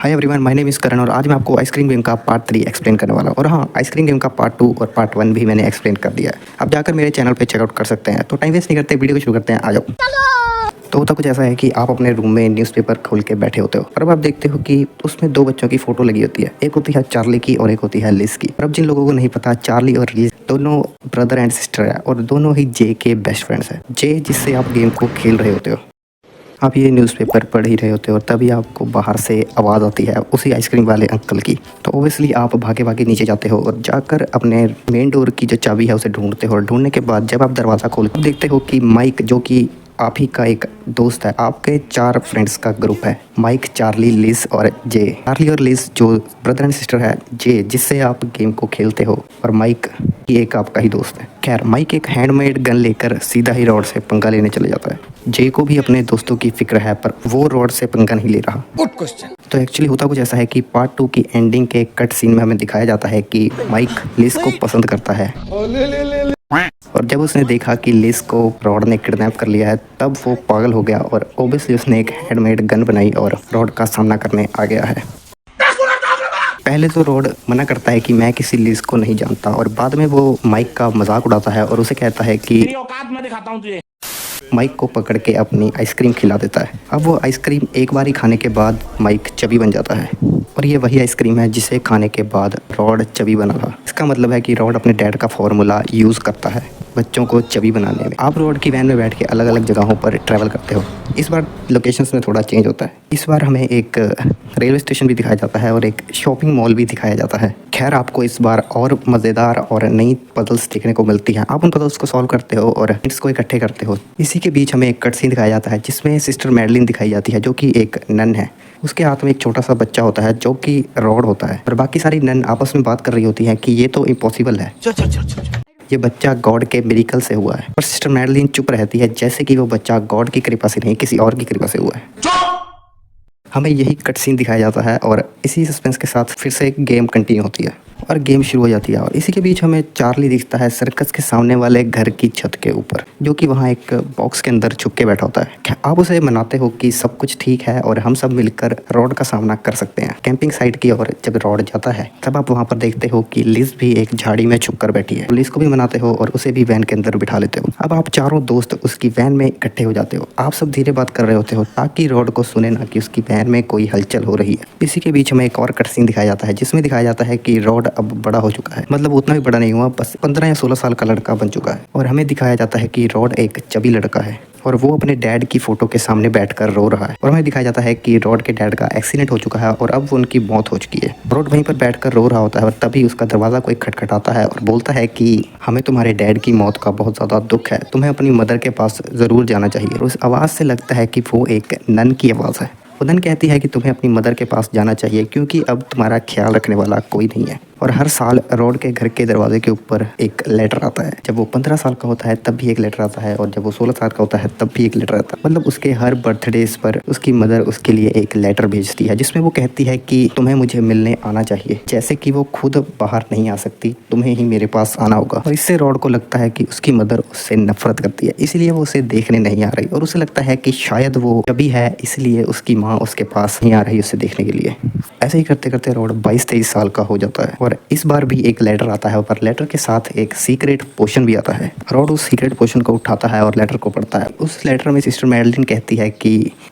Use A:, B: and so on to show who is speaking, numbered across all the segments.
A: Hi everyone, my name is Karan और आज मैं आपको आइसक्रीम गेम का पार्ट 3 एक्सप्लेन करने वाला हूँ। और हाँ, आइसक्रीम गेम का पार्ट 2 और पार्ट 1 भी मैंने एक्सप्लेन कर दिया है। आप जाकर मेरे चैनल पे चेकआउट कर सकते हैं। तो टाइम वेस्ट नहीं करते, वीडियो को शुरू करते हैं। आ जाओ। तो होता कुछ ऐसा है कि आप अपने रूम में न्यूज़पेपर खोल के बैठे होते हो और अब आप देखते हो कि उसमें दो बच्चों की फोटो लगी होती है। एक होती है चार्ली की और एक होती है लिज की। और अब जिन लोगों को नहीं पता, चार्ली और लिज दोनों ब्रदर एंड सिस्टर है और दोनों ही जे के बेस्ट फ्रेंड्स हैं। जे जिससे आप गेम को खेल रहे होते हो। आप ये न्यूज़पेपर पढ़ ही रहे होते हो और तभी आपको बाहर से आवाज़ आती है उसी आइसक्रीम वाले अंकल की। तो ओबियसली आप भागे भागे नीचे जाते हो और जाकर अपने मेन डोर की जो चाबी है उसे ढूंढते हो। और ढूंढने के बाद जब आप दरवाज़ा खोलते देखते हो कि माइक, जो कि आप ही का एक दोस्त है, आपके 4 फ्रेंड्स का ग्रुप है। माइक, चार्ली, लिज और जे। चार्ली और लिज जो ब्रदर एंड सिस्टर है, जे जिससे आप गेम को खेलते हो, और माइक ये एक आपका ही दोस्त है। खैर, माइक एक हैंडमेड गन लेकर सीधा ही रॉड से पंगा लेने चले जाता है। जे को भी अपने दोस्तों की फिक्र है, पर वो रॉड से पंगा नहीं ले रहा। Good question. तो एक्चुअली होता कुछ ऐसा है कि पार्ट 2 की एंडिंग के कट सीन में हमें दिखाया जाता है कि माइक लिज को पसंद करता है। और जब उसने देखा कि लिज को रॉड ने किडनैप कर लिया है, तब वो पागल हो गया और ओबियसली उसने एक हैंडमेड गन बनाई और रॉड का सामना करने आ गया है। पहले तो रॉड मना करता है कि मैं किसी लिज को नहीं जानता, और बाद में वो माइक का मजाक उड़ाता है और उसे कहता है कि औकात मैं दिखाता हूं तुझे। माइक को पकड़ के अपनी आइसक्रीम खिला देता है। अब वो आइसक्रीम एक बार ही खाने के बाद माइक चबी बन जाता है, और ये वही आइसक्रीम है जिसे खाने के बाद रॉड चबी बना था। इसका मतलब है कि रॉड अपने डैड का फॉर्मूला यूज़ करता है बच्चों को चबी बनाने में। आप रॉड की वैन में बैठ के अलग अलग जगहों पर ट्रैवल करते हो। इस बार लोकेशंस में थोड़ा चेंज होता है। इस बार हमें एक रेलवे स्टेशन भी दिखाया जाता है और एक शॉपिंग मॉल भी दिखाया जाता है। खैर, आपको इस बार और मज़ेदार और नई पजल्स देखने को मिलती हैं। आप उन पजल्स को सॉल्व करते हो और हिंट्स को इकट्ठे करते हो। इसी के बीच हमें एक कट सीन दिखाया जाता है जिसमें सिस्टर मैडलिन दिखाई जाती है, जो कि एक नन है। उसके हाथ में एक छोटा सा बच्चा होता है जो कि रॉड होता है, और बाकी सारी नन आपस में बात कर रही होती हैं कि ये तो इम्पॉसिबल है, ये बच्चा गॉड के मिरेकल से हुआ है। पर सिस्टर मैडलिन चुप रहती है, जैसे कि वो बच्चा गॉड की कृपा से नहीं, किसी और की कृपा से हुआ है। हमें यही कट सीन दिखाया जाता है और इसी सस्पेंस के साथ फिर से गेम कंटिन्यू होती है और गेम शुरू हो जाती है। और इसी के बीच हमें चार्ली दिखता है सर्कस के सामने वाले घर की छत के ऊपर, जो कि वहाँ एक बॉक्स के अंदर छुप के बैठा होता है। आप उसे मनाते हो कि सब कुछ ठीक है और हम सब मिलकर रॉड का सामना कर सकते हैं। कैंपिंग साइट की ओर जब रॉड जाता है, तब आप वहाँ पर देखते हो कि लिज भी एक झाड़ी में छुप कर बैठी है। लिज को भी मनाते हो और उसे भी वैन के अंदर बिठा लेते हो। अब आप चारों दोस्त उसकी वैन में इकट्ठे हो जाते हो। आप सब धीरे बात कर रहे होते हो ताकि रॉड को सुने ना कि उसकी वैन में कोई हलचल हो रही है। इसी के बीच हमें एक और कट सीन दिखाया जाता है जिसमें दिखाया जाता है कि रॉड अब बड़ा हो चुका है। मतलब उतना भी बड़ा नहीं हुआ, बस 15 या 16 साल का लड़का बन चुका है। और हमें दिखाया जाता है कि रॉड एक चबी लड़का है और वो अपने डैड की फोटो के सामने बैठकर रो रहा है। और हमें दिखाया जाता है कि रॉड के डैड का एक्सीडेंट हो चुका है और अब उनकी मौत हो चुकी है। रॉड वहीं पर बैठकर रो रहा होता है और तभी उसका दरवाज़ा कोई खटखटाता है और बोलता है कि हमें तुम्हारे डैड की मौत का बहुत ज़्यादा दुख है, तुम्हें अपनी मदर के पास ज़रूर जाना चाहिए। और उस आवाज़ से लगता है कि वो एक नन की आवाज़ है। वो नन कहती है कि तुम्हें अपनी मदर के पास जाना चाहिए क्योंकि अब तुम्हारा ख्याल रखने वाला कोई नहीं है। और हर साल रॉड के घर के दरवाजे के ऊपर एक लेटर आता है। जब वो 15 साल का होता है तब भी एक लेटर आता है, और जब वो 16 साल का होता है तब भी एक लेटर आता है। मतलब उसके हर बर्थडेज पर उसकी मदर उसके लिए एक लेटर भेजती है जिसमें वो कहती है कि तुम्हें मुझे मिलने आना चाहिए, जैसे कि वो खुद बाहर नहीं आ सकती, तुम्हें ही मेरे पास आना होगा। और इससे रॉड को लगता है कि उसकी मदर उससे नफरत करती है, इसलिए वो उसे देखने नहीं आ रही। और उसे लगता है कि शायद वो कभी है, इसलिए उसकी माँ उसके पास नहीं आ रही उसे देखने के लिए। ऐसे ही करते करते रॉड 22-23 साल का हो जाता है और इस बार भी एक लेटर आता है, और लेटर के साथ एक सीक्रेट पोशन भी आता है। रॉड उस सीक्रेट पोशन को उठाता है और लेटर को पढ़ता है। उस लेटर में सिस्टर मैडलिन कहती है कि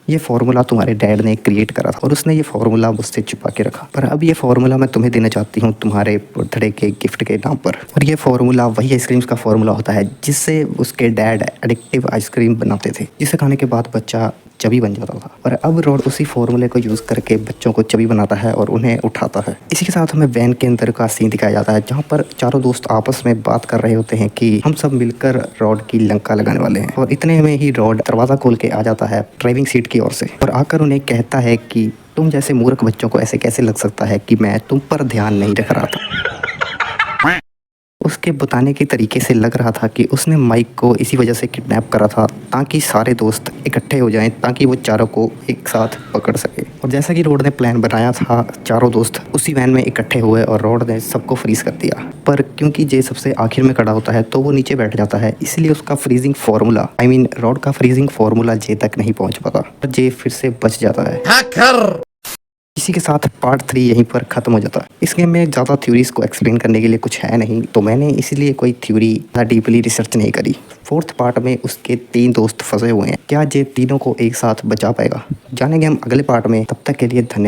A: ये फार्मूला तुम्हारे डैड ने क्रिएट करा था और उसने ये फार्मूला मुझसे छुपा के रखा, पर अब ये फार्मूला मैं तुम्हें देना चाहती हूँ तुम्हारे बर्थडे के गिफ्ट के नाम पर। और ये फार्मूला वही आइसक्रीम्स का फार्मूला होता है जिससे उसके डैड एडिक्टिव आइसक्रीम बनाते थे, जिसे खाने के बाद बच्चा चबी बन जाता था। और अब रॉड उसी फॉर्मूले को यूज़ करके बच्चों को चबी बनाता है और उन्हें उठाता है। इसी के साथ हमें वैन के अंदर का सीन दिखाया जाता है जहाँ पर चारों दोस्त आपस में बात कर रहे होते हैं कि हम सब मिलकर रॉड की लंका लगाने वाले हैं। और इतने में ही रॉड दरवाज़ा खोल के आ जाता है ड्राइविंग सीट की ओर से और आकर उन्हें कहता है कि तुम जैसे मूर्ख बच्चों को ऐसे कैसे लग सकता है कि मैं तुम पर ध्यान नहीं रख रहा था। उसके बताने के तरीके से लग रहा था कि उसने माइक को इसी वजह से किडनैप करा था ताकि सारे दोस्त इकट्ठे हो जाएं, ताकि वो चारों को एक साथ पकड़ सके। और जैसा कि रॉड ने प्लान बनाया था, चारों दोस्त उसी वैन में इकट्ठे हुए और रॉड ने सबको फ्रीज कर दिया। पर क्योंकि जे सबसे आखिर में खड़ा होता है तो वो नीचे बैठ जाता है, इसलिए उसका फ्रीजिंग फार्मूला रॉड का फ्रीजिंग फार्मूला जे तक नहीं पहुंच पाता। जे फिर से बच जाता है। इसी के साथ पार्ट 3 यहीं पर ख़त्म हो जाता है। इस गेम में ज़्यादा थ्योरीज को एक्सप्लेन करने के लिए कुछ है नहीं, तो मैंने इसलिए कोई थ्योरी डीपली रिसर्च नहीं करी। 4th पार्ट में उसके 3 दोस्त फंसे हुए हैं, क्या ये तीनों को एक साथ बचा पाएगा? जानेंगे हम अगले पार्ट में। तब तक के लिए धन्यवाद।